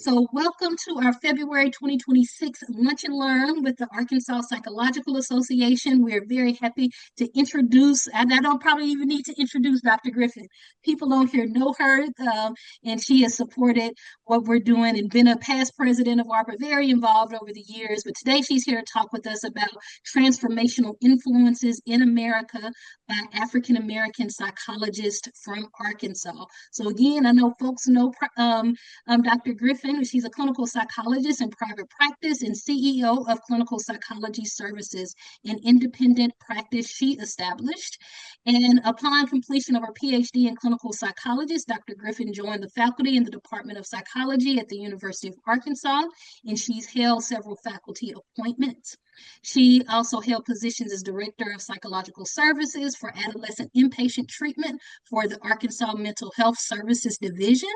So welcome to our February 2026 Lunch and Learn with the Arkansas Psychological Association. We're very happy to introduce, and I don't probably even need to introduce Dr. Griffen. People on here know her, and she has supported what we're doing and been a past president of ARPA, very involved over the years. But today she's here to talk with us about transformational influences in America by African American psychologists from Arkansas. So again, I know folks know Dr. Griffen. She's a clinical psychologist in private practice and CEO of Clinical Psychology Services, an independent practice she established. And upon completion of her PhD in clinical psychologist, Dr. Griffen joined the faculty in the Department of Psychology at the University of Arkansas, and she's held several faculty appointments. She also held positions as Director of Psychological Services for Adolescent Inpatient Treatment for the Arkansas Mental Health Services Division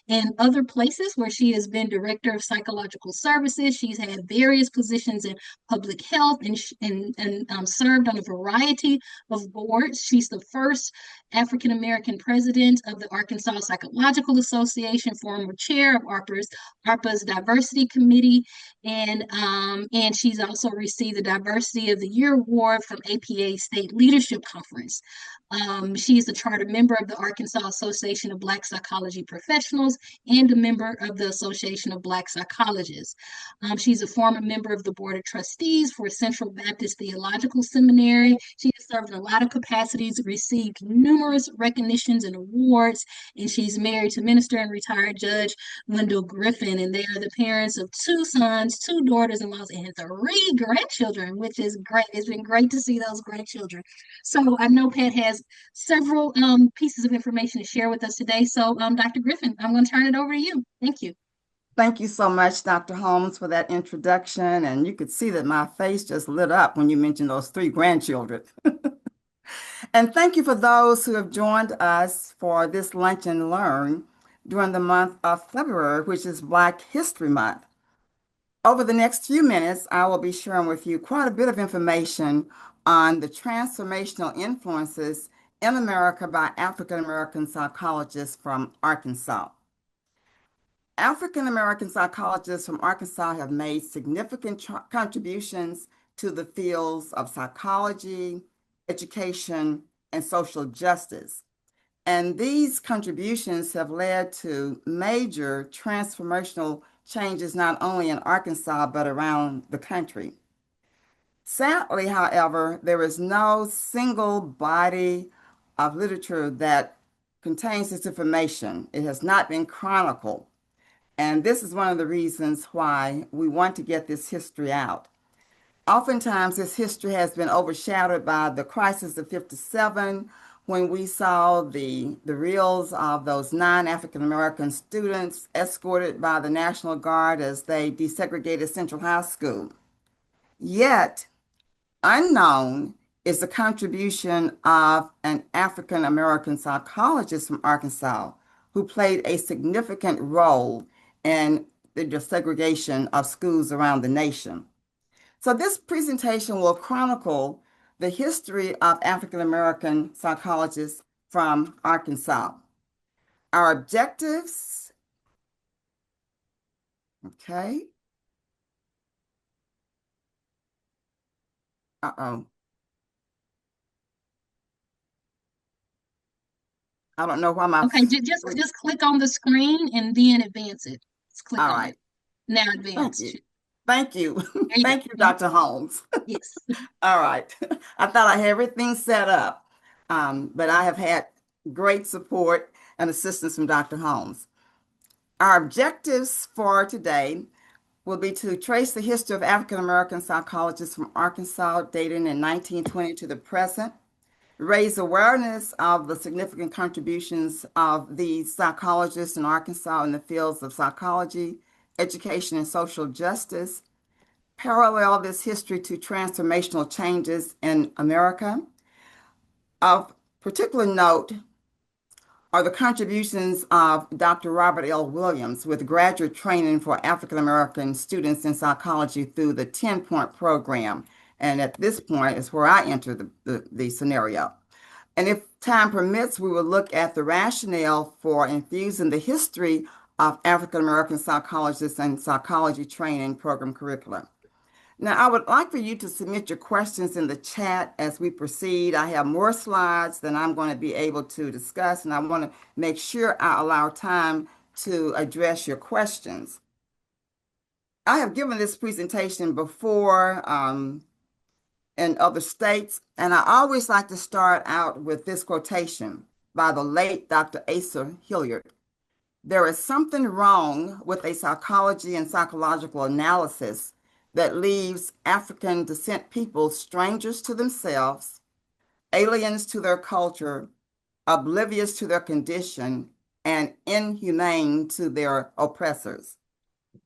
and other places where she has been Director of Psychological Services. She's had various positions in public health and served on a variety of boards. She's the first African American president of the Arkansas Psychological Association, former chair of ARPA's Diversity Committee, and she's also received the Diversity of the Year Award from APA State Leadership Conference. She is a charter member of the Arkansas Association of Black Psychology Professionals and a member of the Association of Black Psychologists. She's a former member of the Board of Trustees for Central Baptist Theological Seminary. She has served in a lot of capacities, received numerous recognitions and awards, and she's married to minister and retired Judge Wendell Griffen, and they are the parents of 2 sons, 2 daughters-in-laws, and 3 grandchildren, which is great. It's been great to see those grandchildren. So I know Pat has several pieces of information to share with us today. So Dr. Griffen, I'm going to turn it over to you. Thank you. Thank you so much, Dr. Holmes, for that introduction. And you could see that my face just lit up when you mentioned those 3 grandchildren. And thank you for those who have joined us for this Lunch and Learn during the month of February, which is Black History Month. Over the next few minutes, I will be sharing with you quite a bit of information on the transformational influences in America by African American psychologists from Arkansas. African American psychologists from Arkansas have made significant contributions to the fields of psychology, education, and social justice. And these contributions have led to major transformational changes not only in Arkansas, but around the country. Sadly, however, there is no single body of literature that contains this information. It has not been chronicled. And this is one of the reasons why we want to get this history out. Oftentimes, this history has been overshadowed by the crisis of '57, when we saw the reels of those 9 African-American students escorted by the National Guard as they desegregated Central High School. Yet, unknown is the contribution of an African-American psychologist from Arkansas who played a significant role in the desegregation of schools around the nation. So this presentation will chronicle the history of African American psychologists from Arkansas. Our objectives, okay. Uh-oh. I don't know why my... Okay, just click on the screen and then advance it. Just click All on right. it. Now advance. Thank you. You Thank you, Dr. Holmes. Yes. All right. I thought I had everything set up, but I have had great support and assistance from Dr. Holmes. Our objectives for today will be to trace the history of African American psychologists from Arkansas dating in 1920 to the present, raise awareness of the significant contributions of these psychologists in Arkansas in the fields of psychology, education, and social justice, parallel this history to transformational changes in America. Of particular note are the contributions of Dr. Robert L. Williams with graduate training for African American students in psychology through the 10-point program. And at this point is where I enter the scenario. And if time permits, we will look at the rationale for infusing the history of African American psychologists and psychology training program curriculum. Now, I would like for you to submit your questions in the chat as we proceed. I have more slides than I'm going to be able to discuss, and I want to make sure I allow time to address your questions. I have given this presentation before in other states, and I always like to start out with this quotation by the late Dr. Asa Hilliard. There is something wrong with a psychology and psychological analysis that leaves African descent people strangers to themselves, aliens to their culture, oblivious to their condition, and inhumane to their oppressors.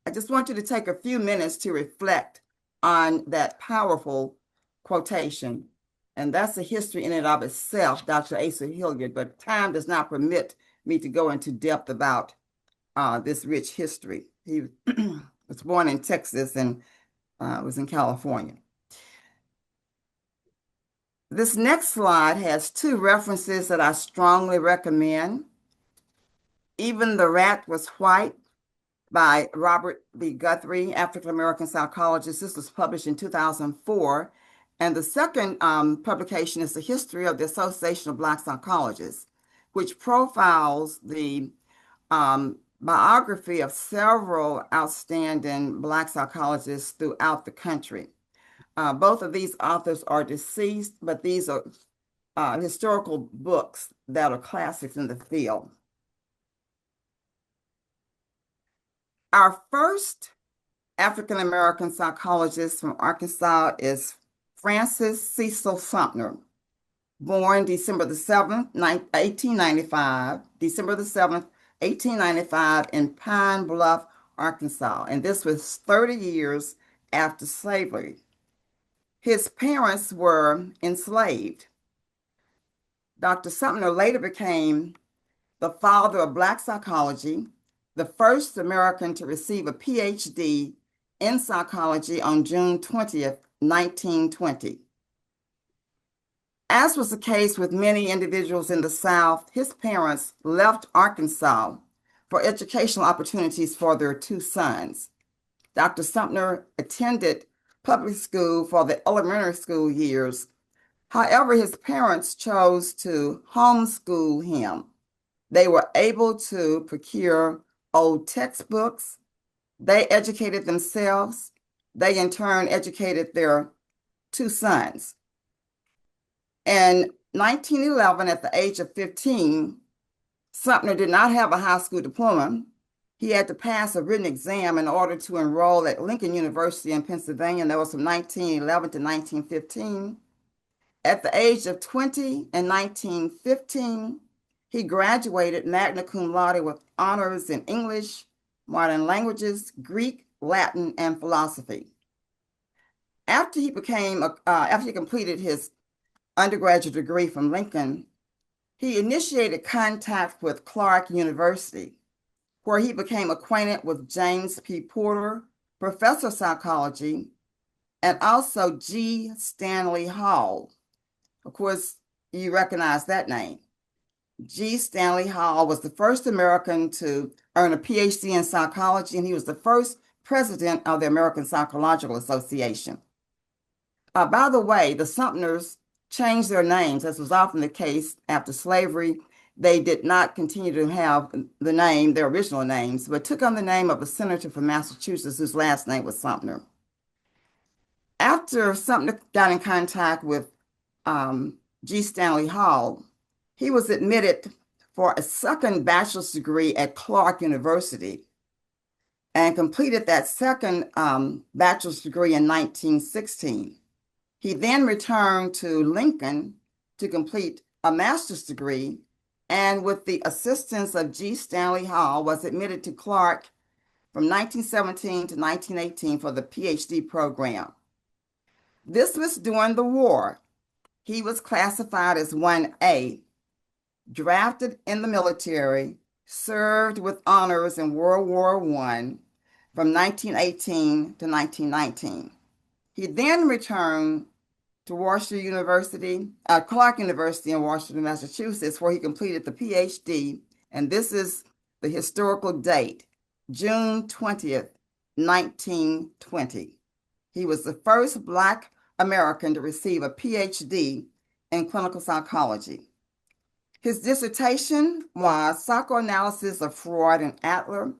I just want you to take a few minutes to reflect on that powerful quotation. And that's a history in and of itself, Dr. Asa Hilliard, but time does not permit me to go into depth about this rich history. He was born in Texas and was in California. This next slide has two references that I strongly recommend. Even the Rat Was White by Robert B. Guthrie, African-American psychologist. This was published in 2004. And the second publication is the History of the Association of Black Psychologists, which profiles the biography of several outstanding Black psychologists throughout the country. Both of these authors are deceased, but these are historical books that are classics in the field. Our first African-American psychologist from Arkansas is Francis Cecil Sumner, born December the 7th, 1895, December the 7th, 1895 in Pine Bluff, Arkansas. And this was 30 years after slavery. His parents were enslaved. Dr. Sumner later became the father of Black psychology, the first American to receive a PhD in psychology on June 20th, 1920. As was the case with many individuals in the South, his parents left Arkansas for educational opportunities for their two sons. Dr. Sumner attended public school for the elementary school years. However, his parents chose to homeschool him. They were able to procure old textbooks. They educated themselves. They in turn educated their two sons. In 1911, at the age of 15, Sumner did not have a high school diploma. He had to pass a written exam in order to enroll at Lincoln University in Pennsylvania, and that was from 1911 to 1915. At the age of 20 in 1915, he graduated magna cum laude with honors in English, modern languages, Greek, Latin, and philosophy. After he completed his undergraduate degree from Lincoln, he initiated contact with Clark University, where he became acquainted with James P. Porter, professor of psychology, and also G. Stanley Hall. Of course, you recognize that name. G. Stanley Hall was the first American to earn a PhD in psychology, and he was the first president of the American Psychological Association. By the way, the Sumners changed their names, as was often the case after slavery. They did not continue to have the name, their original names, but took on the name of a senator from Massachusetts whose last name was Sumner. After Sumner got in contact with G. Stanley Hall, he was admitted for a second bachelor's degree at Clark University and completed that second bachelor's degree in 1916. He then returned to Lincoln to complete a master's degree, and with the assistance of G. Stanley Hall, was admitted to Clark from 1917 to 1918 for the PhD program. This was during the war. He was classified as 1A, drafted in the military, served with honors in World War I from 1918 to 1919. He then returned to Clark University in Washington, Massachusetts, where he completed the PhD, and this is the historical date. June 20th, 1920. He was the first Black American to receive a PhD in clinical psychology. His dissertation was Psychoanalysis of Freud and Adler.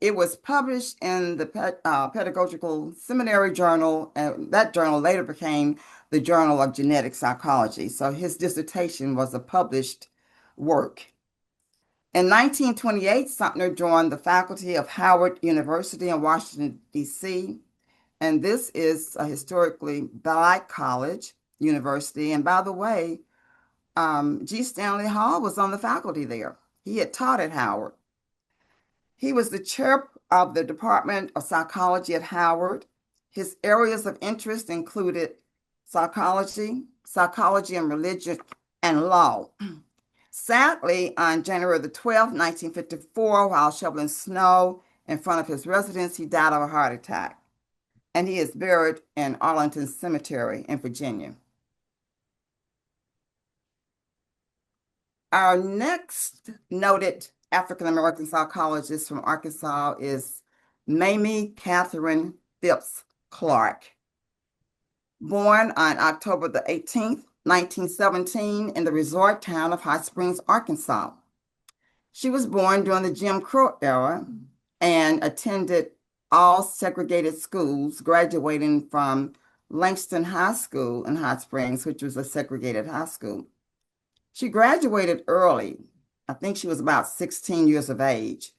It was published in the Pedagogical Seminary Journal, and that journal later became the Journal of Genetic Psychology. So his dissertation was a published work. In 1928, Sumner joined the faculty of Howard University in Washington, D.C., and this is a historically Black college university. And by the way, G. Stanley Hall was on the faculty there. He had taught at Howard. He was the chair of the Department of Psychology at Howard. His areas of interest included psychology, psychology and religion, and law. Sadly, on January the 12th, 1954, while shoveling snow in front of his residence, he died of a heart attack. And he is buried in Arlington Cemetery in Virginia. Our next noted African-American psychologist from Arkansas is Mamie Catherine Phipps Clark. Born on October the 18th, 1917, in the resort town of Hot Springs, Arkansas. She was born during the Jim Crow era and attended all segregated schools, graduating from Langston High School in Hot Springs, which was a segregated high school. She graduated early. I think she was about 16 years of age,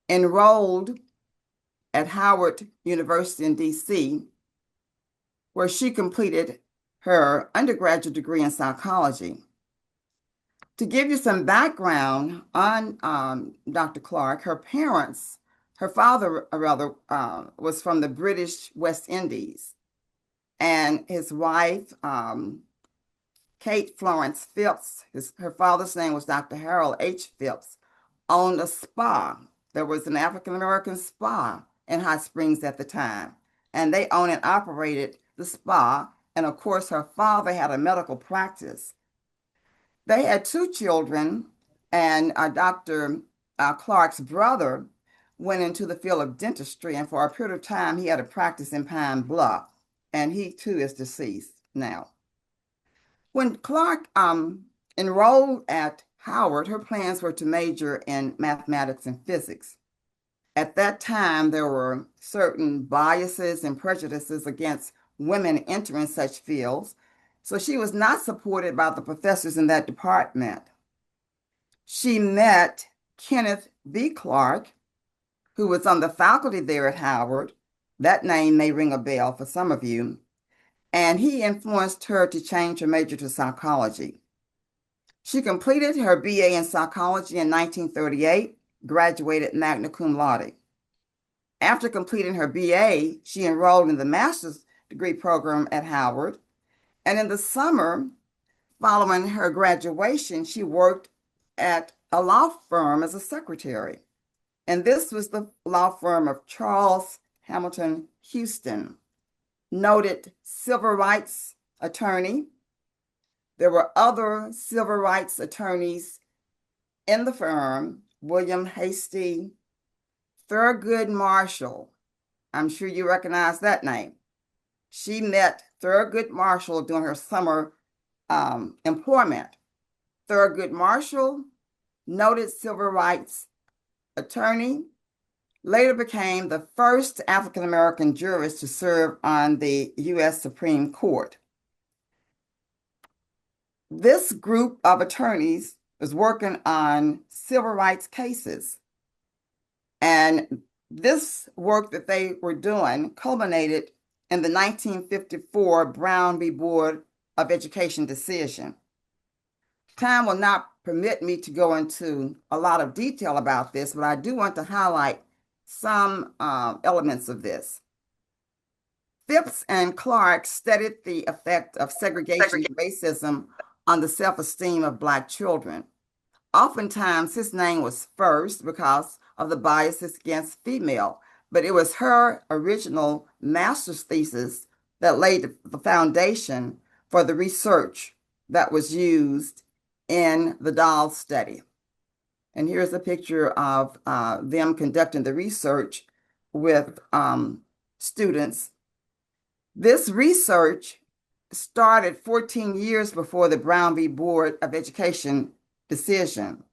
enrolled at Howard University in D.C., where she completed her undergraduate degree in psychology. To give you some background on Dr. Clark, her father was from the British West Indies, and his wife, Kate Florence Phipps, her father's name was Dr. Harold H. Phipps, owned a spa. There was an African-American spa in Hot Springs at the time, and they owned and operated the spa. And of course, her father had a medical practice. They had two children, and Dr. Clark's brother went into the field of dentistry, and for a period of time, he had a practice in Pine Bluff, and he too is deceased now. When Clark enrolled at Howard, her plans were to major in mathematics and physics. At that time, there were certain biases and prejudices against women entering such fields, so she was not supported by the professors in that department. She met Kenneth B. Clark, who was on the faculty there at Howard. That name may ring a bell for some of you. And he influenced her to change her major to psychology. She completed her BA in psychology in 1938, graduated magna cum laude. After completing her BA, she enrolled in the master's degree program at Howard. And in the summer, following her graduation, she worked at a law firm as a secretary. And this was the law firm of Charles Hamilton Houston, noted civil rights attorney. There were other civil rights attorneys in the firm, William Hasty, Thurgood Marshall. I'm sure you recognize that name. She met Thurgood Marshall during her summer employment. Thurgood Marshall, noted civil rights attorney, later became the first African-American jurist to serve on the U.S. Supreme Court. This group of attorneys was working on civil rights cases. And this work that they were doing culminated in the 1954 Brown v. Board of Education decision. Time will not permit me to go into a lot of detail about this, but I do want to highlight some elements of this. Phipps and Clark studied the effect of segregation and racism on the self-esteem of Black children. Oftentimes, his name was first because of the biases against female, but it was her original master's thesis that laid the foundation for the research that was used in the doll study. And here's a picture of them conducting the research with students. This research started 14 years before the Brown v. Board of Education decision.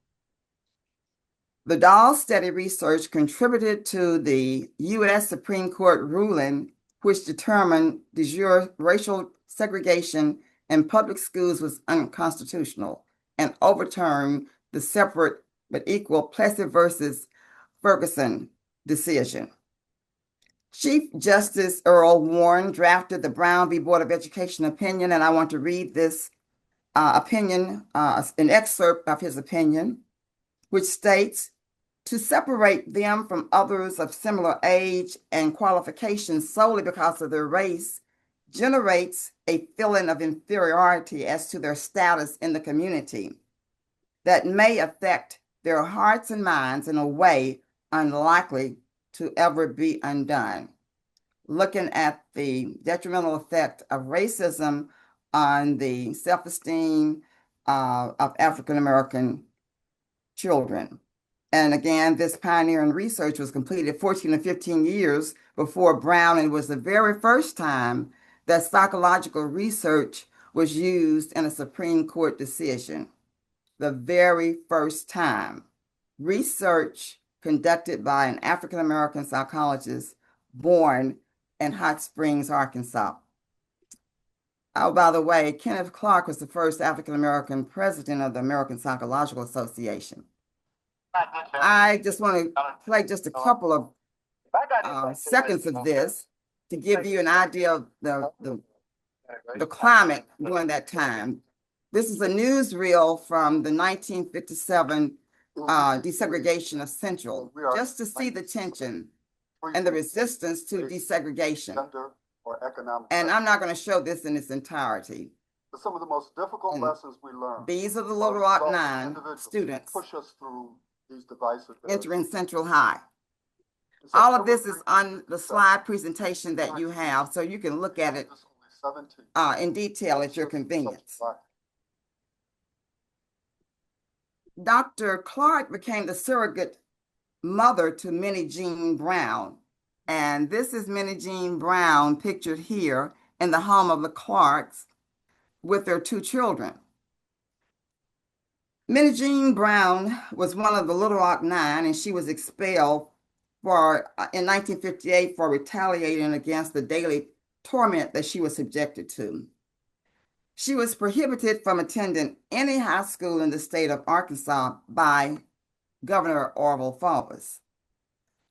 The Dahl study research contributed to the U.S. Supreme Court ruling, which determined de jure racial segregation in public schools was unconstitutional and overturned the separate but equal Plessy versus Ferguson decision. Chief Justice Earl Warren drafted the Brown v. Board of Education opinion, and I want to read this opinion, an excerpt of his opinion, which states, to separate them from others of similar age and qualifications solely because of their race generates a feeling of inferiority as to their status in the community that may affect their hearts and minds in a way unlikely to ever be undone. Looking at the detrimental effect of racism on the self-esteem of African American children. And again, this pioneering research was completed 14 to 15 years before Brown, and it was the very first time that psychological research was used in a Supreme Court decision. The very first time. Research conducted by an African American psychologist born in Hot Springs, Arkansas. Oh, by the way, Kenneth Clark was the first African American president of the American Psychological Association. I just want to play just a couple of seconds of this to give you an idea of the climate during that time. This is a newsreel from the 1957 desegregation of Central, just to see the tension and the resistance to desegregation. And I'm not going to show this in its entirety. Some of the most difficult lessons we learn. These are the Little Rock 9 students push us through these divisive entering Central High. All of this is on the slide presentation that you have, so you can look at it in detail at your convenience. Dr. Clark became the surrogate mother to Minnie Jean Brown. And this is Minnie Jean Brown pictured here in the home of the Clarks with their 2 children. Minnie Jean Brown was one of the Little Rock 9, and she was expelled in 1958 for retaliating against the daily torment that she was subjected to. She was prohibited from attending any high school in the state of Arkansas by Governor Orville Forbes.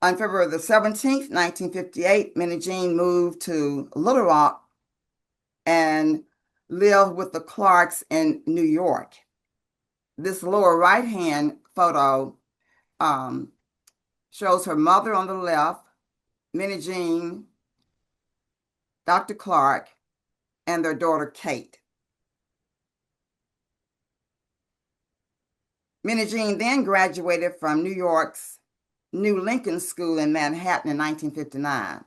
On February the 17th, 1958, Minnie Jean moved to Little Rock and lived with the Clarks in New York. This lower right-hand photo shows her mother on the left, Minnie Jean, Dr. Clark, and their daughter, Kate. Minnie Jean then graduated from New York's New Lincoln School in Manhattan in 1959.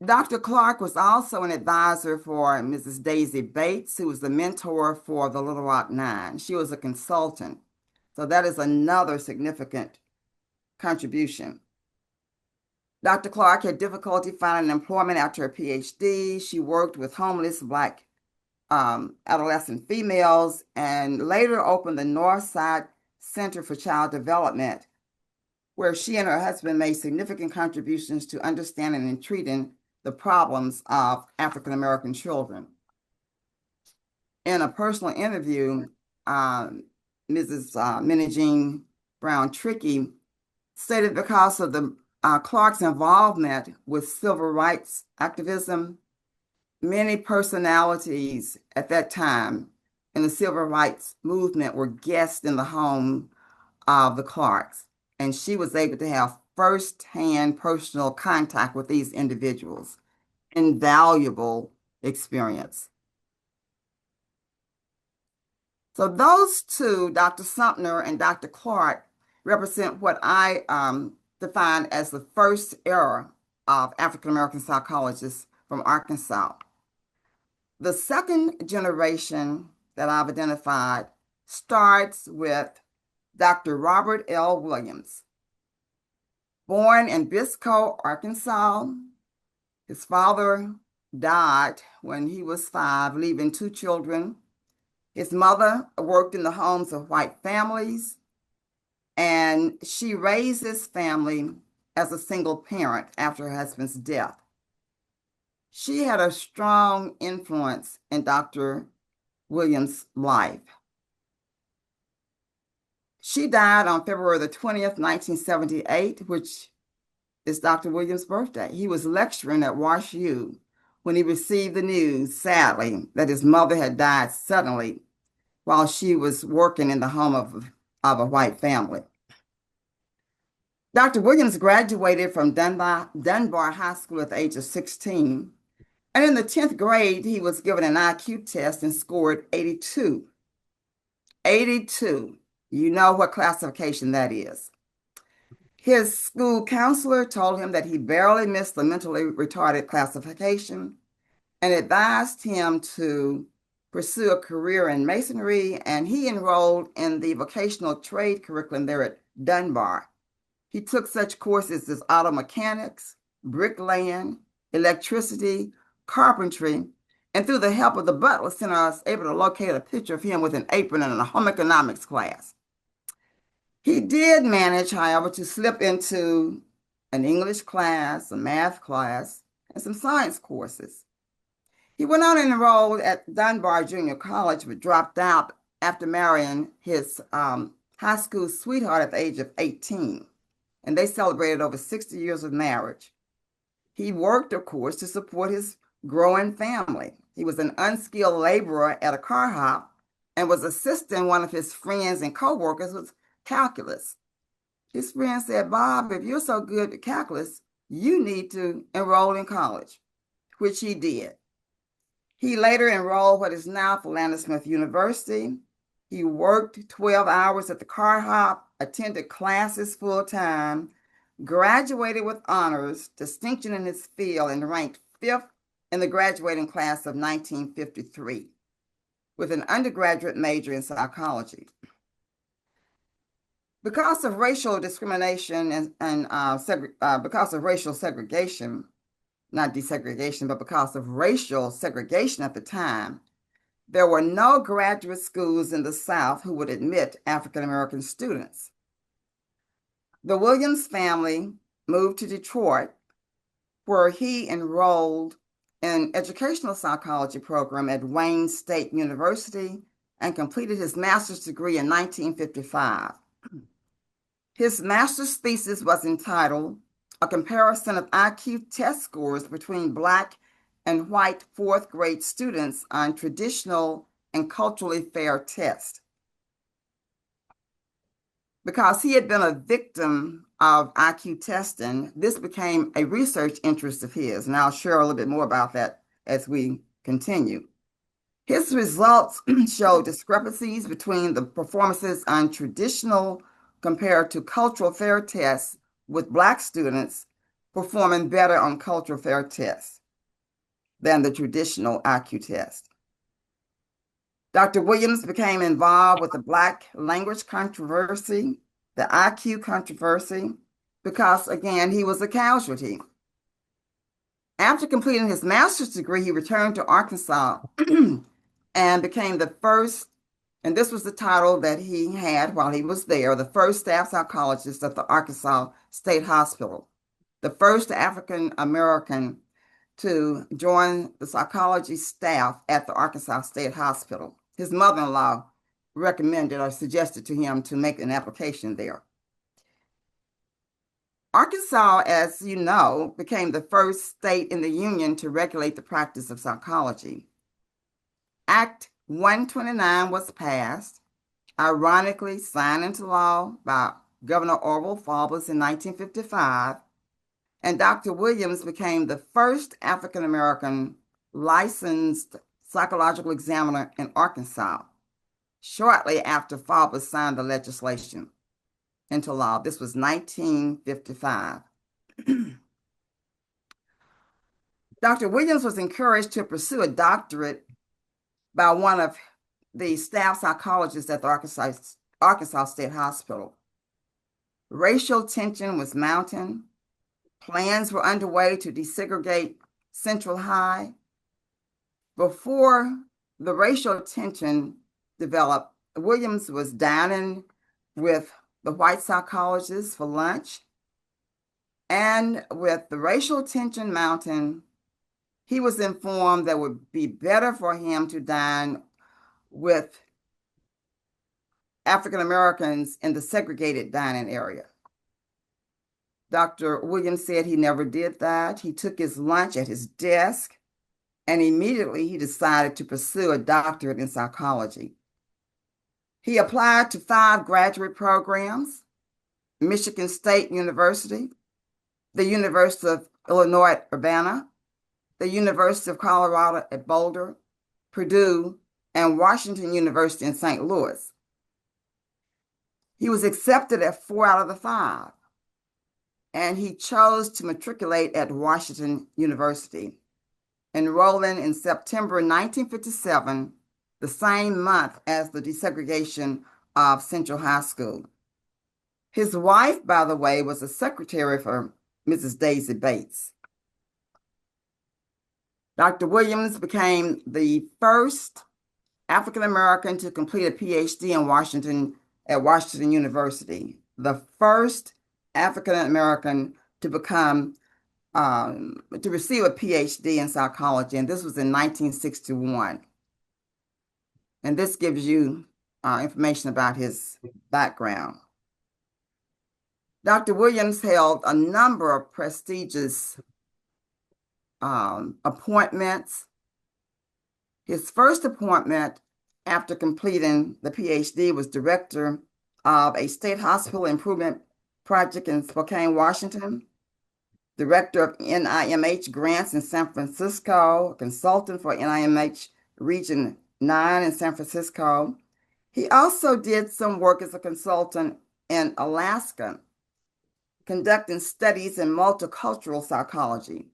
Dr. Clark was also an advisor for Mrs. Daisy Bates, who was the mentor for the Little Rock 9. She was a consultant. So that is another significant contribution. Dr. Clark had difficulty finding employment after her PhD. She worked with homeless Black adolescent females and later opened the Northside Center for Child Development, where she and her husband made significant contributions to understanding and treating the problems of African American children. In a personal interview, Mrs. Minnie Jean Brown Trickey stated because of the Clark's involvement with civil rights activism, many personalities at that time in the civil rights movement were guests in the home of the Clarks, and she was able to have firsthand personal contact with these individuals. Invaluable experience. So those 2, Dr. Sumner and Dr. Clark, represent what I define as the first era of African American psychologists from Arkansas. The second generation that I've identified starts with Dr. Robert L. Williams. Born in Biscoe, Arkansas, his father died when he was 5, leaving 2 children. His mother worked in the homes of white families, and she raised this family as a single parent after her husband's death. She had a strong influence in Dr. Williams' life. She died on February the 20th, 1978, which is Dr. Williams' birthday. He was lecturing at Wash U when he received the news, sadly, that his mother had died suddenly while she was working in the home of a white family. Dr. Williams graduated from Dunbar High School at the age of 16, and in the 10th grade, he was given an IQ test and scored 82. 82. You know what classification that is. His school counselor told him that he barely missed the mentally retarded classification and advised him to pursue a career in masonry, and he enrolled in the vocational trade curriculum there at Dunbar. He took such courses as auto mechanics, bricklaying, electricity, carpentry, and through the help of the Butler Center, I was able to locate a picture of him with an apron in a home economics class. He did manage, however, to slip into an English class, a math class, and some science courses. He went on and enrolled at Dunbar Junior College, but dropped out after marrying his high school sweetheart at the age of 18, and they celebrated over 60 years of marriage. He worked, of course, to support his growing family. He was an unskilled laborer at a car hop and was assisting one of his friends and co-workers with calculus. His friend said, "Bob, if you're so good at calculus, you need to enroll in college," which he did. He later enrolled what is now Philander Smith University. He worked 12 hours at the car hop, attended classes full-time, graduated with honors, distinction in his field, and ranked 5th in the graduating class of 1953 with an undergraduate major in psychology. Because of racial discrimination and because of racial segregation, not desegregation, but because of racial segregation at the time, there were no graduate schools in the South who would admit African-American students. The Williams family moved to Detroit, where he enrolled in an educational psychology program at Wayne State University and completed his master's degree in 1955. His master's thesis was entitled "A Comparison of IQ Test Scores Between Black and White Fourth Grade Students on Traditional and Culturally Fair Tests." Because he had been a victim of IQ testing, this became a research interest of his, and I'll share a little bit more about that as we continue. His results show discrepancies between the performances on traditional compared to cultural fair tests, with Black students performing better on cultural fair tests than the traditional IQ test. Dr. Williams became involved with the Black language controversy, the IQ controversy, because, again, he was a casualty. After completing his master's degree, he returned to Arkansas and became the first, and this was the title that he had while he was there, the first staff psychologist at the Arkansas State Hospital, the first African American to join the psychology staff at the Arkansas State Hospital. His mother-in-law recommended or suggested to him to make an application there. Arkansas, as you know, became the first state in the Union to regulate the practice of psychology. Act 129 was passed, ironically signed into law by Governor Orville Faubus in 1955, and Dr. Williams became the first African-American licensed psychological examiner in Arkansas shortly after Faubus signed the legislation into law. This was 1955. Dr. Williams was encouraged to pursue a doctorate by one of the staff psychologists at the Arkansas Arkansas State Hospital. Racial tension was mounting. Plans were underway to desegregate Central High. Before the racial tension developed, Williams was dining with the white psychologists for lunch. And with the racial tension mounting, he was informed that it would be better for him to dine with African Americans in the segregated dining area. Dr. Williams said he never did that. He took his lunch at his desk, and immediately he decided to pursue a doctorate in psychology. He applied to 5 graduate programs: Michigan State University, the University of Illinois at Urbana, the University of Colorado at Boulder, Purdue, and Washington University in St. Louis. He was accepted at 4 out of the 5, and he chose to matriculate at Washington University, enrolling in September 1957, the same month as the desegregation of Central High School. His wife, by the way, was a secretary for Mrs. Daisy Bates. Dr. Williams became the first African American to complete a PhD in Washington at Washington University, the first African American to receive a PhD in psychology, and this was in 1961. And this gives you information about his background. Dr. Williams held a number of prestigious appointments. His first appointment after completing the PhD was director of a state hospital improvement project in Spokane, Washington, director of NIMH grants in San Francisco, consultant for NIMH Region 9 in San Francisco. He also did some work as a consultant in Alaska, conducting studies in multicultural psychology.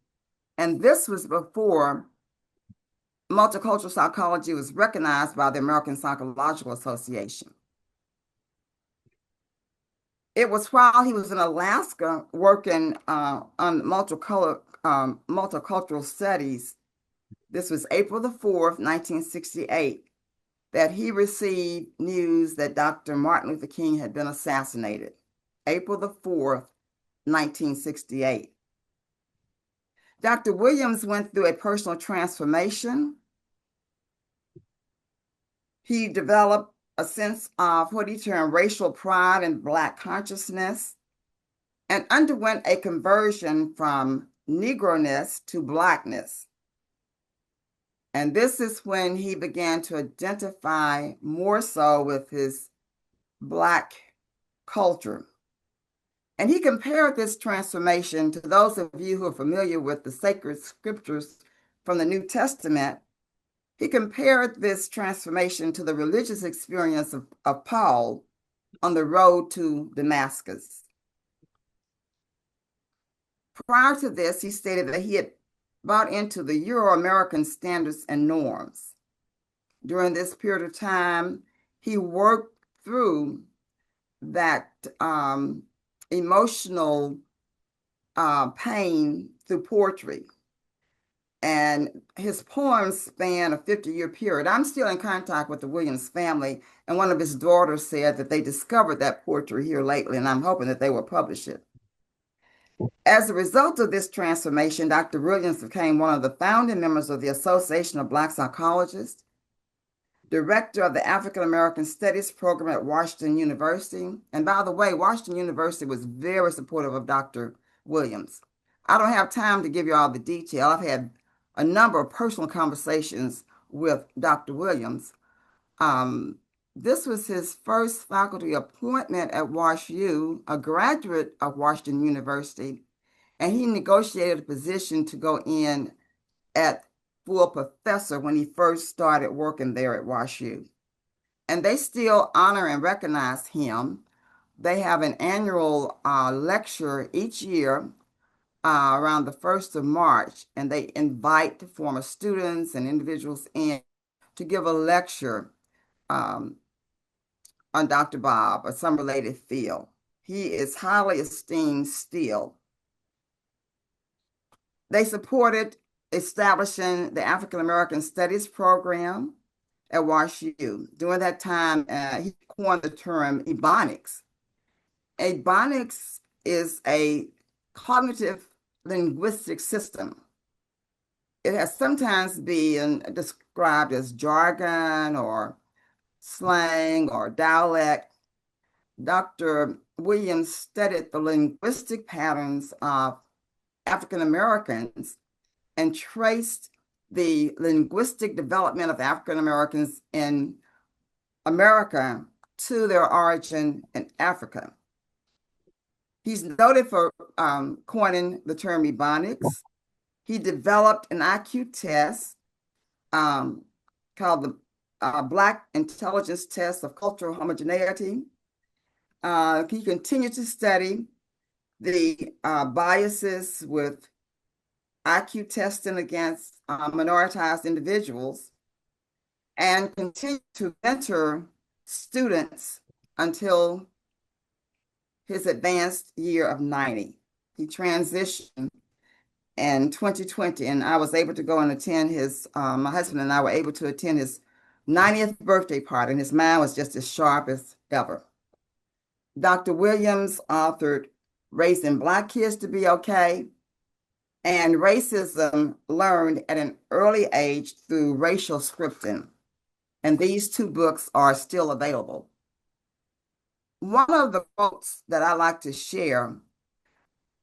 And this was before multicultural psychology was recognized by the American Psychological Association. It was while he was in Alaska working on multicultural studies, this was April the 4th, 1968, that he received news that Dr. Martin Luther King had been assassinated. April the 4th, 1968. Dr. Williams went through a personal transformation. He developed a sense of what he termed racial pride and Black consciousness, and underwent a conversion from Negroness to Blackness. And this is when he began to identify more so with his Black culture. And he compared this transformation to those of you who are familiar with the sacred scriptures from the New Testament. He compared this transformation to the religious experience of Paul on the road to Damascus. Prior to this, he stated that he had bought into the Euro-American standards and norms. During this period of time, he worked through that emotional pain through poetry. And his poems span a 50-year period. I'm still in contact with the Williams family, and one of his daughters said that they discovered that poetry here lately, and I'm hoping that they will publish it. As a result of this transformation, Dr. Williams became one of the founding members of the Association of Black Psychologists, director of the African American Studies program at Washington University. And by the way, Washington University was very supportive of Dr. Williams. I don't have time to give you all the detail. I've had a number of personal conversations with Dr. Williams. This was his first faculty appointment at WashU, a graduate of Washington University, and he negotiated a position to go in at full professor when he first started working there at WashU. And they still honor and recognize him. They have an annual lecture each year around the 1st of March, and they invite former students and individuals in to give a lecture on Dr. Bob or some related field. He is highly esteemed still. They supported establishing the African American Studies program at WashU. During that time, he coined the term ebonics. Ebonics is a cognitive linguistic system. It has sometimes been described as jargon or slang or dialect. Dr. Williams studied the linguistic patterns of African Americans and traced the linguistic development of African Americans in America to their origin in Africa. He's noted for coining the term ebonics. He developed an IQ test called the Black Intelligence Test of Cultural Homogeneity. He continued to study the biases with IQ testing against minoritized individuals and continued to mentor students until his advanced year of 90. He transitioned in 2020, and I was able to go and attend his, my husband and I were able to attend his 90th birthday party, and his mind was just as sharp as ever. Dr. Williams authored Raising Black Kids to Be Okay and Racism Learned at an Early Age Through Racial Scripting. And these two books are still available. One of the quotes that I like to share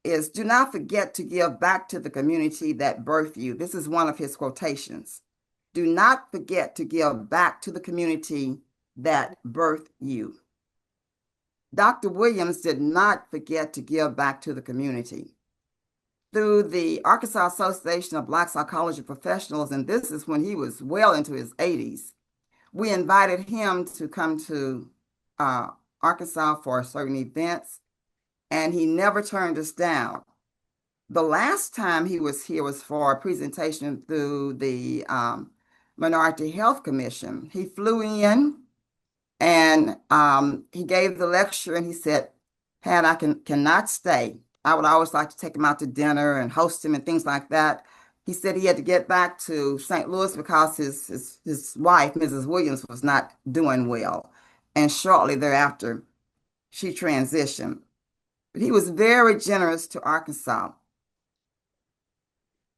is, "Do not forget to give back to the community that birthed you." This is one of his quotations. Do not forget to give back to the community that birthed you. Dr. Williams did not forget to give back to the community. Through the Arkansas Association of Black Psychology Professionals, and this is when he was well into his 80s, we invited him to come to Arkansas for certain events, and he never turned us down. The last time he was here was for a presentation through the Minority Health Commission. He flew in and he gave the lecture, and he said, "Pat, I cannot stay. I would always like to take him out to dinner and host him and things like that." He said he had to get back to St. Louis because his wife, Mrs. Williams, was not doing well. And shortly thereafter, she transitioned. But he was very generous to Arkansas.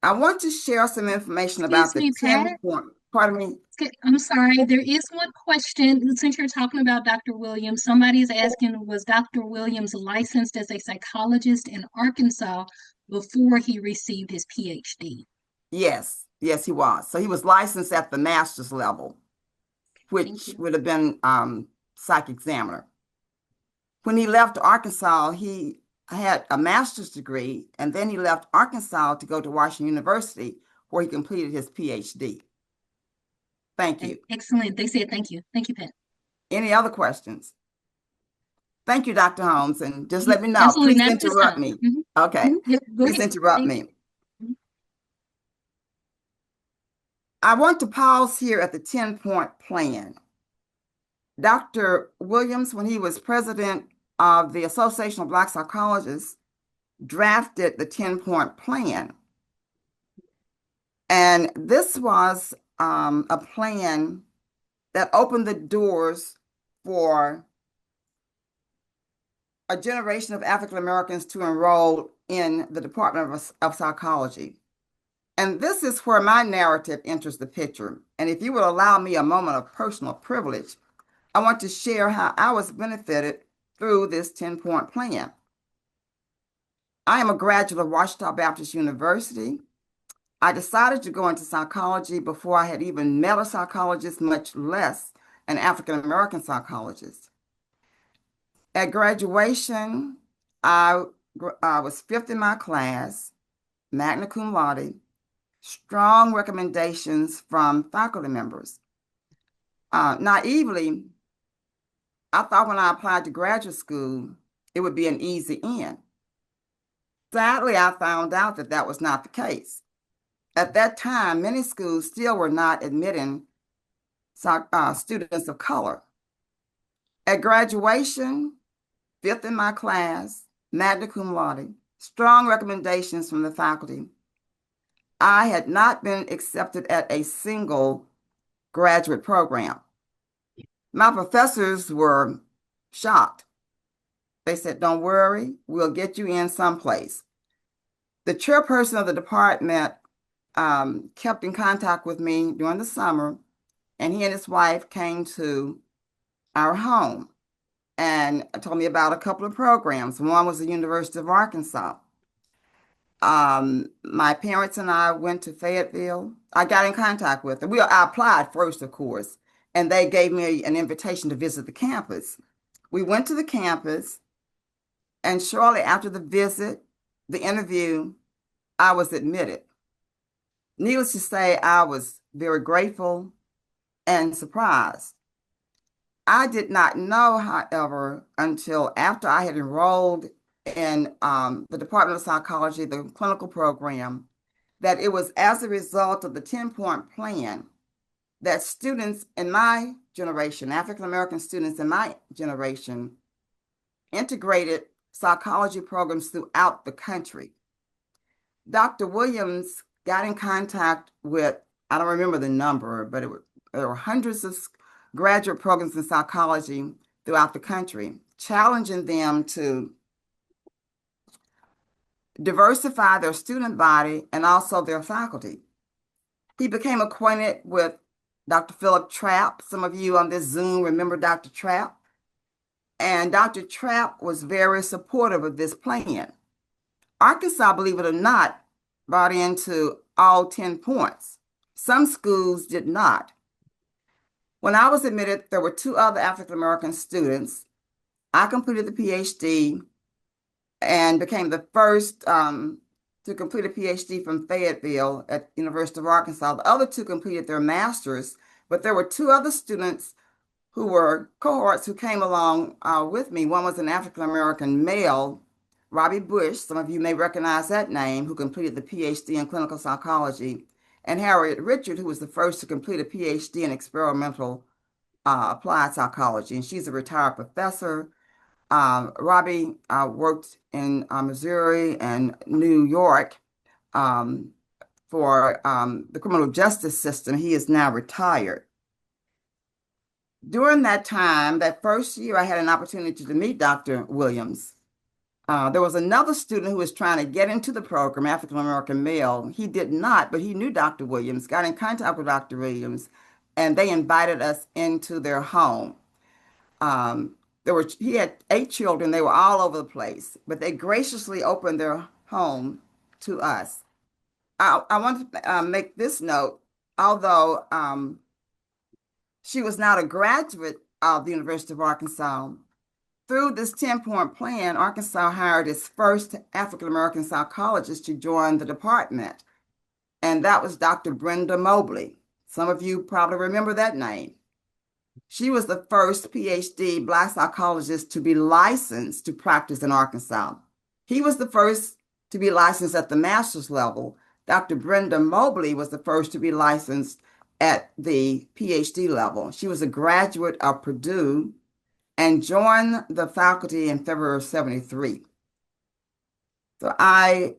I want to share some information about the 10-point, pardon me. I'm sorry, there is one question. Since you're talking about Dr. Williams, somebody is asking, was Dr. Williams licensed as a psychologist in Arkansas before he received his PhD? Yes, he was. So he was licensed at the master's level, which would have been psych examiner. When he left Arkansas, he had a master's degree, and then he left Arkansas to go to Washington University, where he completed his PhD. Thank you. Excellent. They said thank you. Thank you, Pat. Any other questions? Thank you, Dr. Holmes, and just let me know. Absolutely. Please interrupt me. Mm-hmm. Okay. Mm-hmm. Yep. Please interrupt me. Mm-hmm. I want to pause here at the 10-point plan. Dr. Williams, when he was president of the Association of Black Psychologists, drafted the 10-point plan. And this was a plan that opened the doors for a generation of African Americans to enroll in the Department of Psychology. And this is where my narrative enters the picture. And if you would allow me a moment of personal privilege, I want to share how I was benefited through this 10-point plan. I am a graduate of Ouachita Baptist University. I decided to go into psychology before I had even met a psychologist, much less an African-American psychologist. At graduation, I was fifth in my class, magna cum laude, strong recommendations from faculty members. Naively, I thought when I applied to graduate school, it would be an easy in. Sadly, I found out that that was not the case. At that time, many schools still were not admitting students of color. At graduation, fifth in my class, magna cum laude, strong recommendations from the faculty. I had not been accepted at a single graduate program. My professors were shocked. They said, "Don't worry, we'll get you in someplace." The chairperson of the department kept in contact with me during the summer, and he and his wife came to our home and told me about a couple of programs. One was the University of Arkansas. My parents and I went to Fayetteville. I got in contact with them. I applied first, of course, and they gave me an invitation to visit the campus. We went to the campus, and shortly after the visit, the interview, I was admitted. Needless to say, I was very grateful and surprised. I did not know, however, until after I had enrolled in the Department of Psychology, the clinical program, that it was as a result of the 10-point plan that students in my generation, African American students in my generation, integrated psychology programs throughout the country. Dr. Williams got in contact with, I don't remember the number, but there were hundreds of graduate programs in psychology throughout the country, challenging them to diversify their student body and also their faculty. He became acquainted with Dr. Philip Trapp. Some of you on this Zoom remember Dr. Trapp. And Dr. Trapp was very supportive of this plan. Arkansas, believe it or not, bought into all 10 points. Some schools did not. When I was admitted, there were two other African American students. I completed the PhD and became the first to complete a PhD from Fayetteville at University of Arkansas. The other two completed their masters, but there were two other students who were cohorts who came along with me. One was an African American male, Robbie Bush, some of you may recognize that name, who completed the PhD in clinical psychology, and Harriet Richard, who was the first to complete a PhD in experimental applied psychology, and she's a retired professor. Robbie worked in Missouri and New York for the criminal justice system. He is now retired. During that time, that first year, I had an opportunity to meet Dr. Williams. There was another student who was trying to get into the program, African American male. He did not, but he knew Dr. Williams, got in contact with Dr. Williams, and they invited us into their home. He had 8 children. They were all over the place, but they graciously opened their home to us. I want to make this note, although she was not a graduate of the University of Arkansas, through this 10-point plan, Arkansas hired its first African American psychologist to join the department, and that was Dr. Brenda Mobley. Some of you probably remember that name. She was the first PhD Black psychologist to be licensed to practice in Arkansas. He was the first to be licensed at the master's level. Dr. Brenda Mobley was the first to be licensed at the PhD level. She was a graduate of Purdue and joined the faculty in February of '73. So I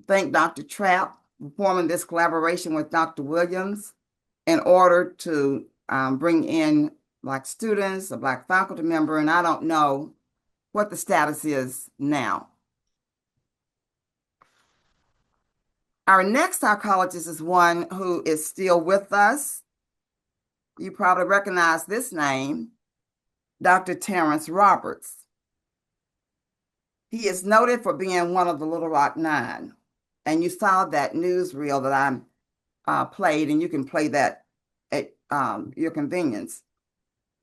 thank Dr. Trapp for forming this collaboration with Dr. Williams in order to bring in Black students, a Black faculty member, and I don't know what the status is now. Our next psychologist is one who is still with us. You probably recognize this name, Dr. Terrence Roberts. He is noted for being one of the Little Rock Nine. And you saw that newsreel that I played, and you can play that at your convenience.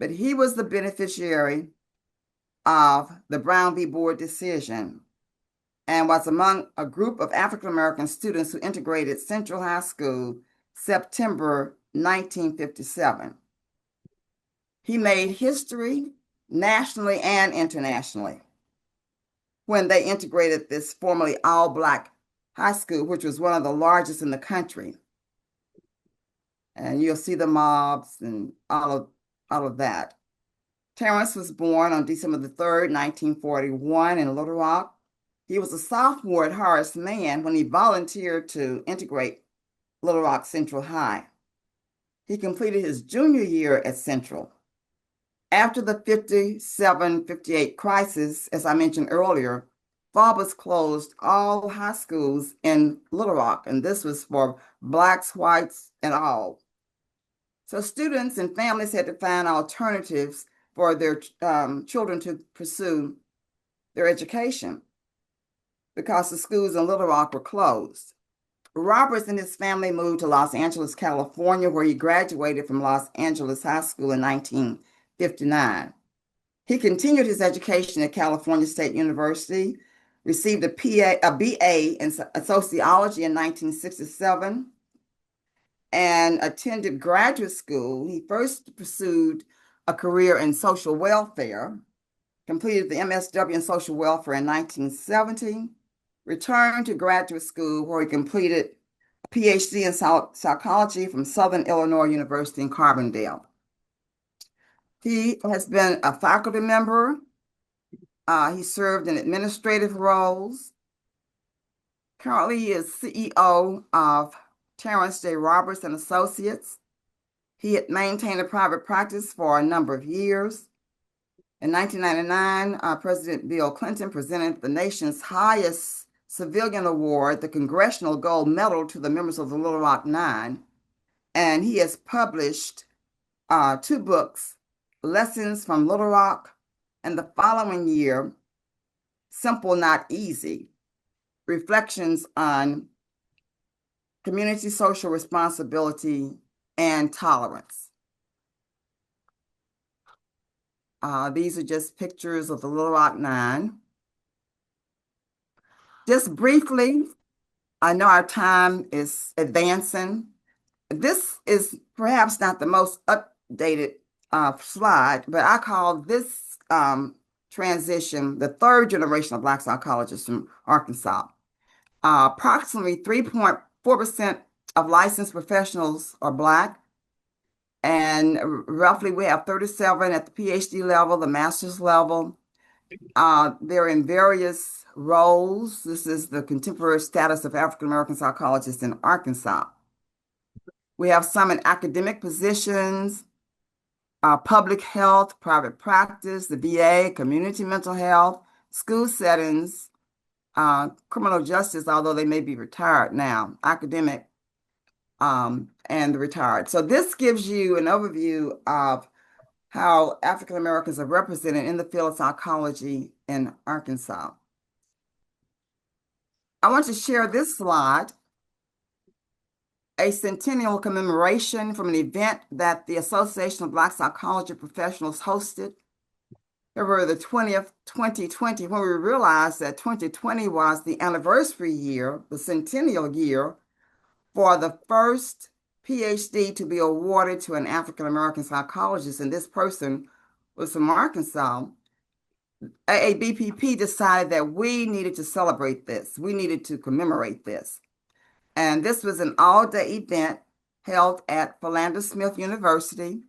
But he was the beneficiary of the Brown v. Board decision and was among a group of African American students who integrated Central High School September 1957. He made history nationally and internationally when they integrated this formerly all-Black high school, which was one of the largest in the country. And you'll see the mobs and all of all of that. Terrence was born on December the 3rd, 1941 in Little Rock. He was a sophomore at Horace Mann when he volunteered to integrate Little Rock Central High. He completed his junior year at Central. After the 57-58 crisis, as I mentioned earlier, Faubus closed all high schools in Little Rock, and this was for Blacks, whites, and all. So students and families had to find alternatives for their children to pursue their education because the schools in Little Rock were closed. Roberts and his family moved to Los Angeles, California, where he graduated from Los Angeles High School in 1959. He continued his education at California State University, received a BA in sociology in 1967, and attended graduate school. He first pursued a career in social welfare, completed the MSW in social welfare in 1970, returned to graduate school where he completed a PhD in psychology from Southern Illinois University in Carbondale. He has been a faculty member. He served in administrative roles. Currently, he is CEO of Terrence J. Roberts and Associates. He had maintained a private practice for a number of years. In 1999, President Bill Clinton presented the nation's highest civilian award, the Congressional Gold Medal, to the members of the Little Rock Nine. And he has published 2 books, Lessons from Little Rock, and the following year, Simple Not Easy, Reflections on Community Social Responsibility and Tolerance. These are just pictures of the Little Rock Nine. Just briefly, I know our time is advancing. This is perhaps not the most updated slide, but I call this transition the 3rd generation of Black psychologists from Arkansas. Approximately 3.4% of licensed professionals are Black, and roughly we have 37 at the PhD level, the master's level. They're in various roles. This is the contemporary status of African American psychologists in Arkansas. We have some in academic positions, public health, private practice, the VA, community mental health, school settings, criminal justice, although they may be retired now, academic, and the retired. So this gives you an overview of how African Americans are represented in the field of psychology in Arkansas. I want to share this slide, a centennial commemoration from an event that the Association of Black Psychology Professionals hosted February the 20th, 2020, when we realized that 2020 was the anniversary year, the centennial year, for the first PhD to be awarded to an African-American psychologist, and this person was from Arkansas. AABPP decided that we needed to celebrate this. We needed to commemorate this. And this was an all-day event held at Philander Smith University.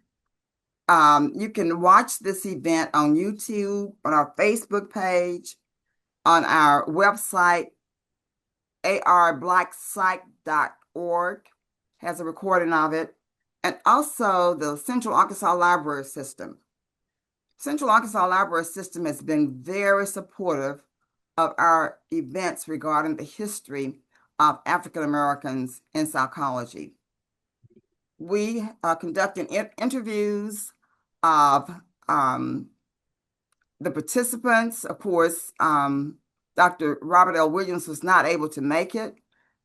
You can watch this event on YouTube, on our Facebook page, on our website, arblackpsych.org has a recording of it, and also the Central Arkansas Library System. Central Arkansas Library System has been very supportive of our events regarding the history of African Americans in psychology. We are conducting interviews of the participants. Of course, Dr. Robert L. Williams was not able to make it.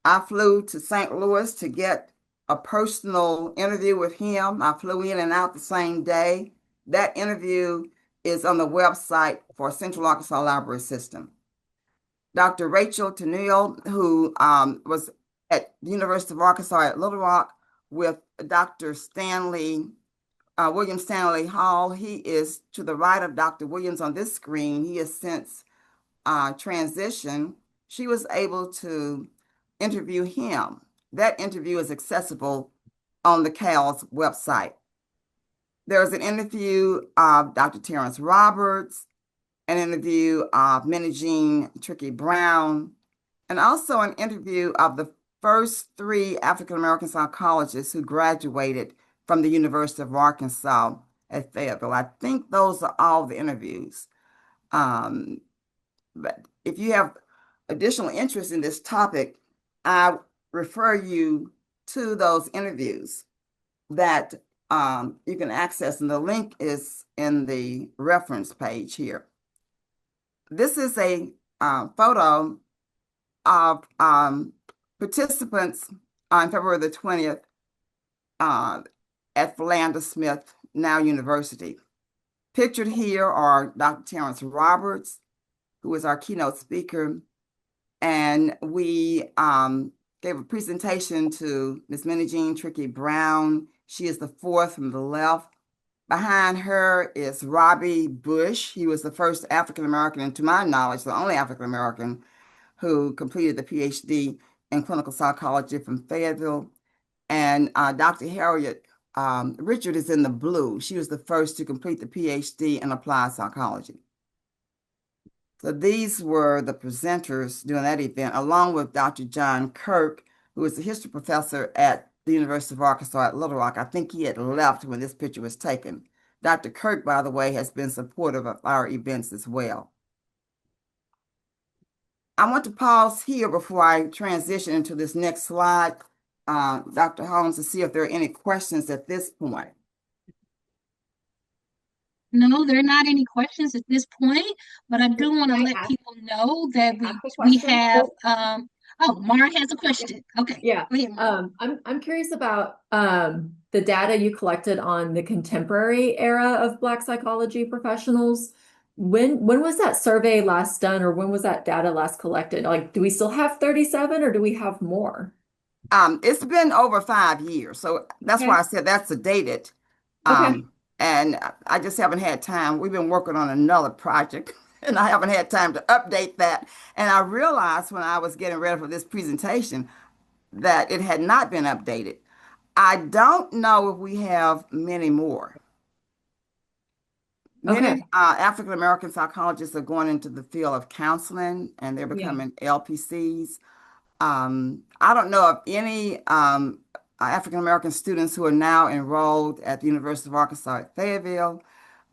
I flew to St. Louis to get a personal interview with him. I flew in and out the same day. That interview is on the website for Central Arkansas Library System. Dr. Rachel Tennille, who was at the University of Arkansas at Little Rock with Dr. William Stanley Hall. He is to the right of Dr. Williams on this screen. He has since transitioned. She was able to interview him. That interview is accessible on the CAL's website. There's an interview of Dr. Terrence Roberts, an interview of Minnie Tricky Brown, and also an interview of the first three African-American psychologists who graduated from the University of Arkansas at Fayetteville. I think those are all the interviews. But if you have additional interest in this topic, I refer you to those interviews that you can access, and the link is in the reference page here. This is a photo of participants on February the 20th at Philander Smith, now University. Pictured here are Dr. Terrence Roberts, who is our keynote speaker, and we gave a presentation to Ms. Minnie Tricky Brown. She is the fourth from the left. Behind her is Robbie Bush. He was the first African-American, and to my knowledge, the only African-American who completed the PhD in clinical psychology from Fayetteville. And Dr. Harriet Richard is in the blue. She was the first to complete the PhD in applied psychology. So these were the presenters during that event, along with Dr. John Kirk, who is a history professor at the University of Arkansas at Little Rock. I think he had left when this picture was taken. Dr. Kirk, by the way, has been supportive of our events as well. I want to pause here before I transition into this next slide, Dr. Holmes, to see if there are any questions at this point. No, there are not any questions at this point, but I do want to let people know that we have oh, Mara has a question. Okay. Yeah. Go ahead, I'm curious about the data you collected on the contemporary era of Black psychology professionals. When was that survey last done, or when was that data last collected? Like, do we still have 37 or do we have more? It's been over 5 years, so that's Okay. why I said that's dated. Okay. And I just haven't had time. We've been working on another project, and I haven't had time to update that. And I realized when I was getting ready for this presentation that it had not been updated. I don't know if we have many more. Many Okay. African-American psychologists are going into the field of counseling, and they're becoming LPCs. I don't know of any African-American students who are now enrolled at the University of Arkansas at Fayetteville.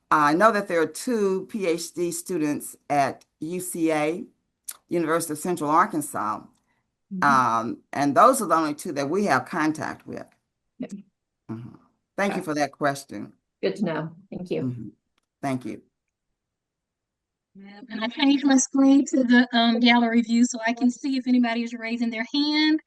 I know that there are 2 PhD students at UCA, University of Central Arkansas. And those are the only 2 that we have contact with. Okay. Thank you for that question. Good to know. Thank you. Thank you. And I changed my screen to the gallery view so I can see if anybody is raising their hand.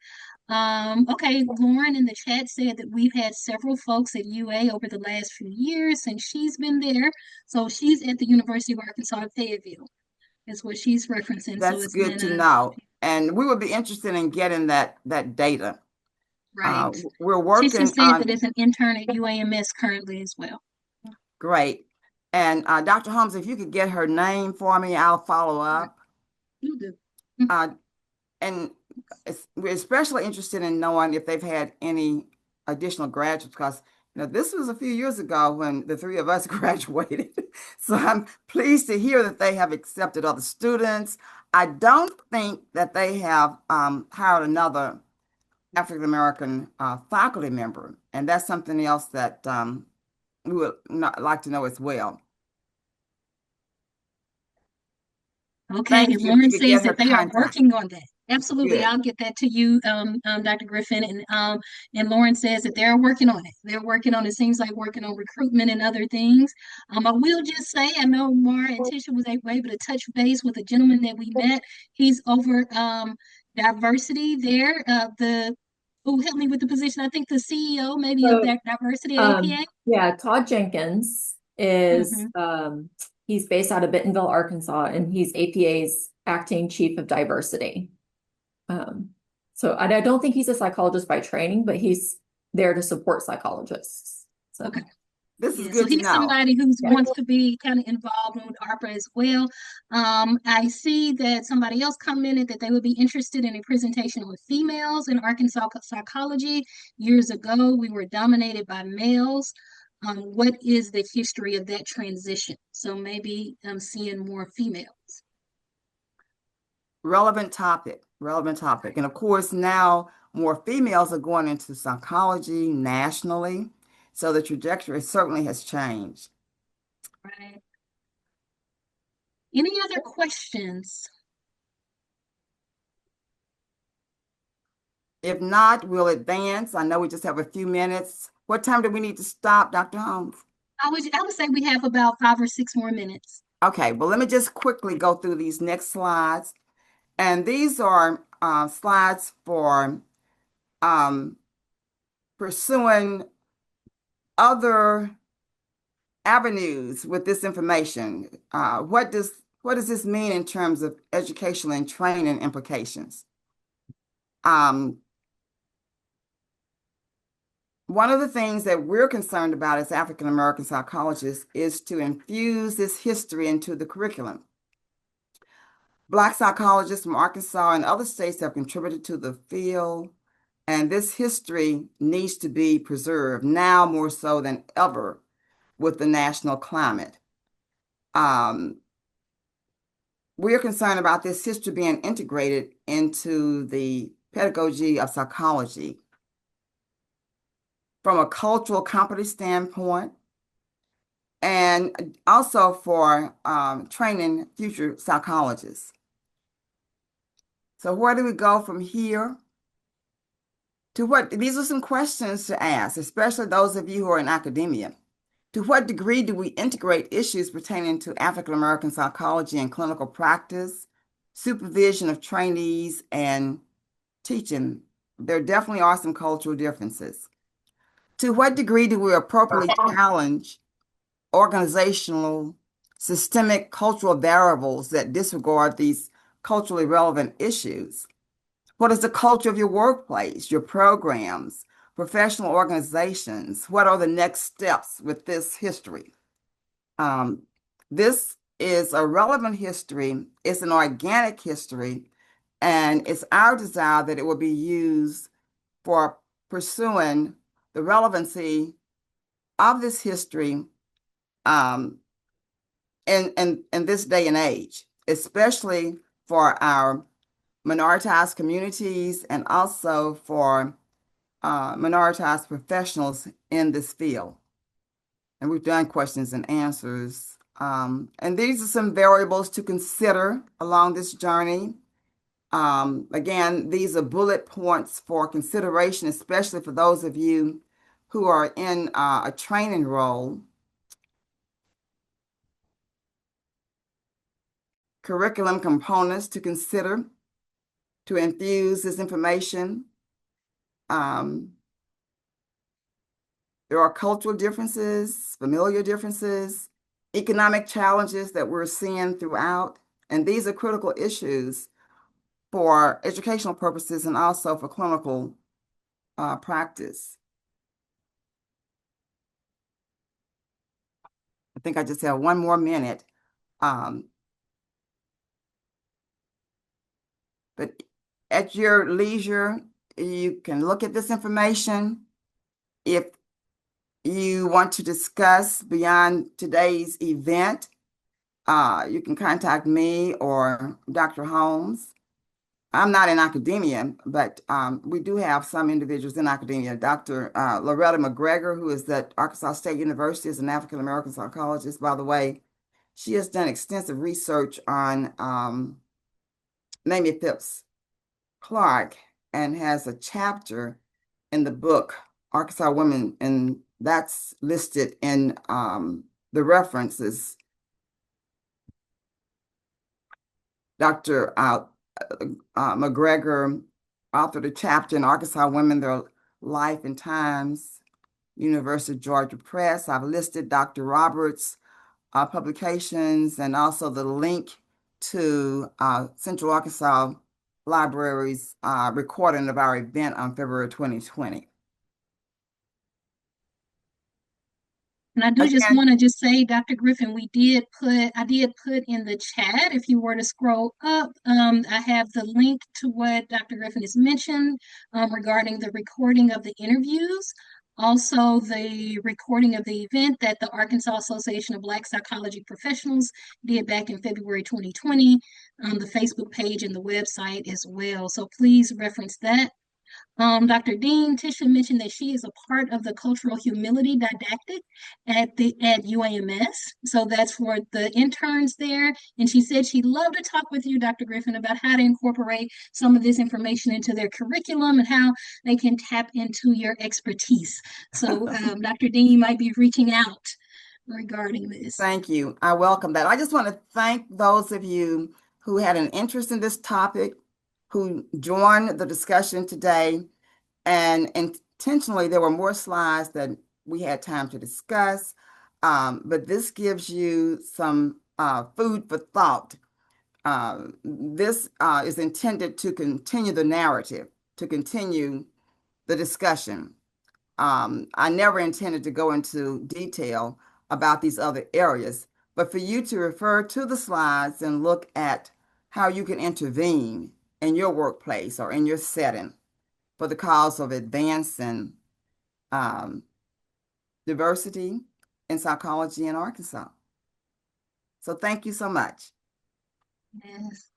Okay, Lauren in the chat said that we've had several folks at UA over the last few years since she's been there. So she's at the University of Arkansas at Fayetteville. That's what she's referencing. That's so it's good to know. And we would be interested in getting that data. Right. We're working Patricia said that it's an intern at UAMS currently as well. Great. And Dr. Holmes, if you could get her name for me, I'll follow up. You do. And we're especially interested in knowing if they've had any additional graduates, because this was a few years ago when the 3 of us graduated. So I'm pleased to hear that they have accepted other students. I don't think that they have hired another African-American faculty member, and that's something else that we would like to know as well. Okay, Lauren says that they are working on that. Absolutely, Good. I'll get that to you, Dr. Griffen. And Lauren says that they're working on it. They're working on it. Seems like working on recruitment and other things. I will just say, I know Mara and Tisha was able to touch base with a gentleman that we met. He's over diversity there. Help me with the position. I think the CEO maybe of that diversity at APA. Yeah, Todd Jenkins is he's based out of Bentonville, Arkansas, and he's APA's acting chief of diversity. So I don't think he's a psychologist by training, but he's there to support psychologists. So. Okay. This is good so he's to know. Somebody who wants to be kind of involved with ARPA as well. I see that somebody else commented that they would be interested in a presentation on females in Arkansas psychology. Years ago, we were dominated by males. what is the history of that transition? So maybe seeing more females. Relevant topic, relevant topic. And of course, now more females are going into psychology nationally. So the trajectory certainly has changed. Right. Any other questions? If not, we'll advance. I know we just have a few minutes. What time do we need to stop, Dr. Holmes? I would say we have about 5 or 6 more minutes. Okay, well, let me just quickly go through these next slides. And these are slides for pursuing other avenues with this information. What does this mean in terms of educational and training implications? One of the things that we're concerned about as African American psychologists is to infuse this history into the curriculum. Black psychologists from Arkansas and other states have contributed to the field, and this history needs to be preserved now more so than ever with the national climate. We are concerned about this history being integrated into the pedagogy of psychology from a cultural competence standpoint, and also for training future psychologists. So where do we go from here? These are some questions to ask, especially those of you who are in academia. To what degree do we integrate issues pertaining to African American psychology and clinical practice, supervision of trainees, and teaching? There definitely are some cultural differences. To what degree do we appropriately challenge organizational, systemic cultural variables that disregard these culturally relevant issues? What is the culture of your workplace, your programs, professional organizations? What are the next steps with this history? This is a relevant history. It's an organic history, and it's our desire that it will be used for pursuing the relevancy of this history in this day and age, especially for our minoritized communities and also for minoritized professionals in this field. And we've done questions and answers. And these are some variables to consider along this journey. Again, these are bullet points for consideration, especially for those of you who are in a training role. Curriculum components to consider to infuse this information. There are cultural differences, familial differences, economic challenges that we're seeing throughout, and these are critical issues for educational purposes and also for clinical practice. I think I just have one more minute. But at your leisure, you can look at this information. If you want to discuss beyond today's event, you can contact me or Dr. Holmes. I'm not in academia, but we do have some individuals in academia. Dr. Loretta McGregor, who is at Arkansas State University, is an African-American psychologist, by the way. She has done extensive research on Mamie Phipps Clark and has a chapter in the book, Arkansas Women, and that's listed in the references. Dr. McGregor authored a chapter in Arkansas Women, Their Life and Times, University of Georgia Press. I've listed Dr. Roberts' publications and also the link to Central Arkansas Library's recording of our event on February 2020. And I do just want to say, Dr. Griffen, I did put in the chat, if you were to scroll up, I have the link to what Dr. Griffen has mentioned regarding the recording of the interviews. Also, the recording of the event that the Arkansas Association of Black Psychology Professionals did back in February 2020 on the Facebook page and the website as well. So please reference that. Dr. Dean Tisha mentioned that she is a part of the cultural humility didactic at UAMS. So that's for the interns there. And she said she'd love to talk with you, Dr. Griffen, about how to incorporate some of this information into their curriculum and how they can tap into your expertise. So Dr. Dean, you might be reaching out regarding this. Thank you. I welcome that. I just want to thank those of you who had an interest in this topic, who joined the discussion today. And intentionally, there were more slides than we had time to discuss, but this gives you some food for thought. This is intended to continue the narrative, to continue the discussion. I never intended to go into detail about these other areas, but for you to refer to the slides and look at how you can intervene in your workplace or in your setting for the cause of advancing diversity in psychology in Arkansas. So thank you so much. Yes.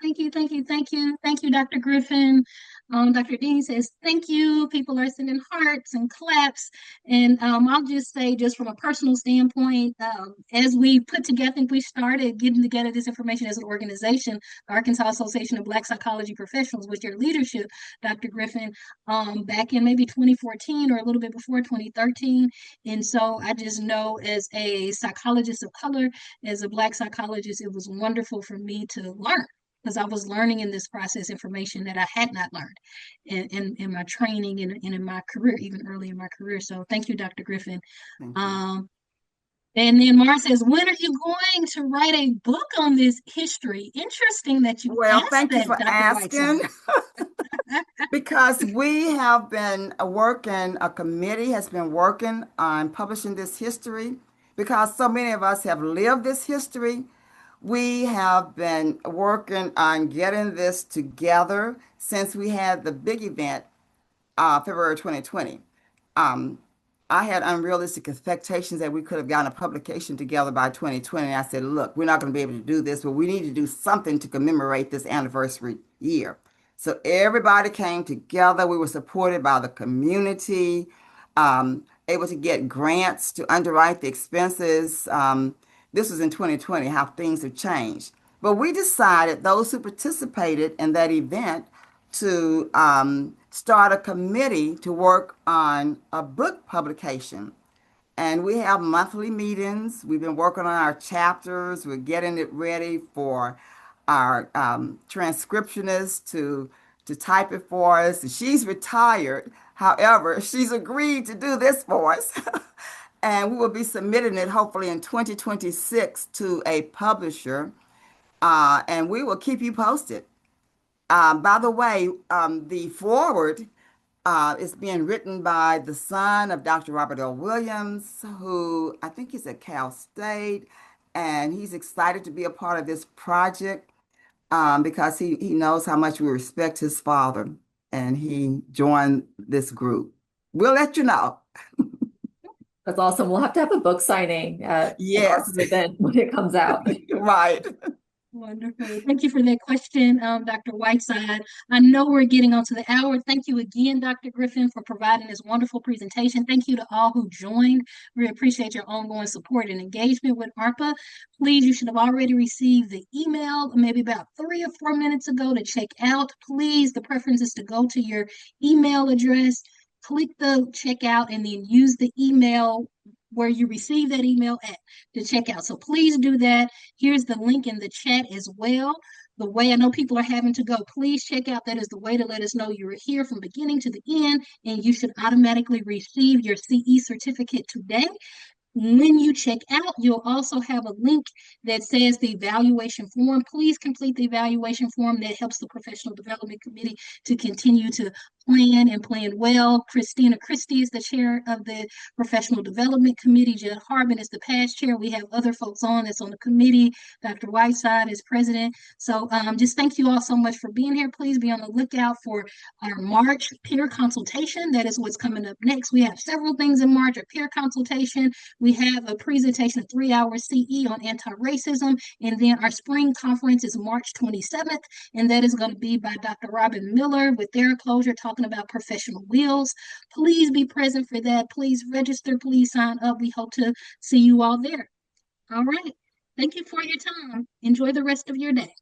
Thank you, thank you, thank you. Thank you, Dr. Griffen. Dr. Dean says, thank you. People are sending hearts and claps. And I'll just say, just from a personal standpoint, as we put together, I think we started getting together this information as an organization, the Arkansas Association of Black Psychology Professionals, with your leadership, Dr. Griffen, back in maybe 2014 or a little bit before 2013. And so I just know, as a psychologist of color, as a Black psychologist, it was wonderful for me to learn, because I was learning in this process information that I had not learned in my training and in my career, even early in my career. So thank you, Dr. Griffen. And then Mara says, when are you going to write a book on this history? Interesting that you asked thank that, you for Dr. asking. Because we have been working, a committee has been working on publishing this history, because so many of us have lived this history. We have been working on getting this together since we had the big event, February 2020. I had unrealistic expectations that we could have gotten a publication together by 2020. I said, look, we're not going to be able to do this, but we need to do something to commemorate this anniversary year. So everybody came together. We were supported by the community, able to get grants to underwrite the expenses. This was in 2020, how things have changed. But we decided, those who participated in that event, to start a committee to work on a book publication. And we have monthly meetings. We've been working on our chapters. We're getting it ready for our transcriptionist to type it for us. And she's retired. However, she's agreed to do this for us. And we will be submitting it hopefully in 2026 to a publisher. And we will keep you posted. By the way, the foreword is being written by the son of Dr. Robert L. Williams, who I think he's at Cal State, and he's excited to be a part of this project because he knows how much we respect his father, and he joined this group. We'll let you know. That's awesome. We'll have to have a book signing at Yes. an event when it comes out. Right. Wonderful. Thank you for that question, Dr. Whiteside. I know we're getting onto the hour. Thank you again, Dr. Griffen, for providing this wonderful presentation. Thank you to all who joined. We appreciate your ongoing support and engagement with ARPA. Please, you should have already received the email maybe about 3 or 4 minutes ago to check out. Please, the preference is to go to your email address, click the checkout, and then use the email where you receive that email at to check out. So please do that. Here's the link in the chat as well. The way I know people are having to go, please check out. That is the way to let us know you were here from beginning to the end, and you should automatically receive your CE certificate today. When you check out, you'll also have a link that says the evaluation form. Please complete the evaluation form. That helps the Professional Development Committee to continue to plan and plan well. Christina Christie is the chair of the Professional Development Committee. Judd Harbin is the past chair. We have other folks on that's on the committee. Dr. Whiteside is president. So just thank you all so much for being here. Please be on the lookout for our March peer consultation. That is what's coming up next. We have several things in March, a peer consultation. We have a presentation, a 3-hour CE on anti-racism. And then our spring conference is March 27th. And that is going to be by Dr. Robin Miller with their closure, talking about professional wills. Please be present for that. Please register. Please sign up. We hope to see you all there. All right. Thank you for your time. Enjoy the rest of your day.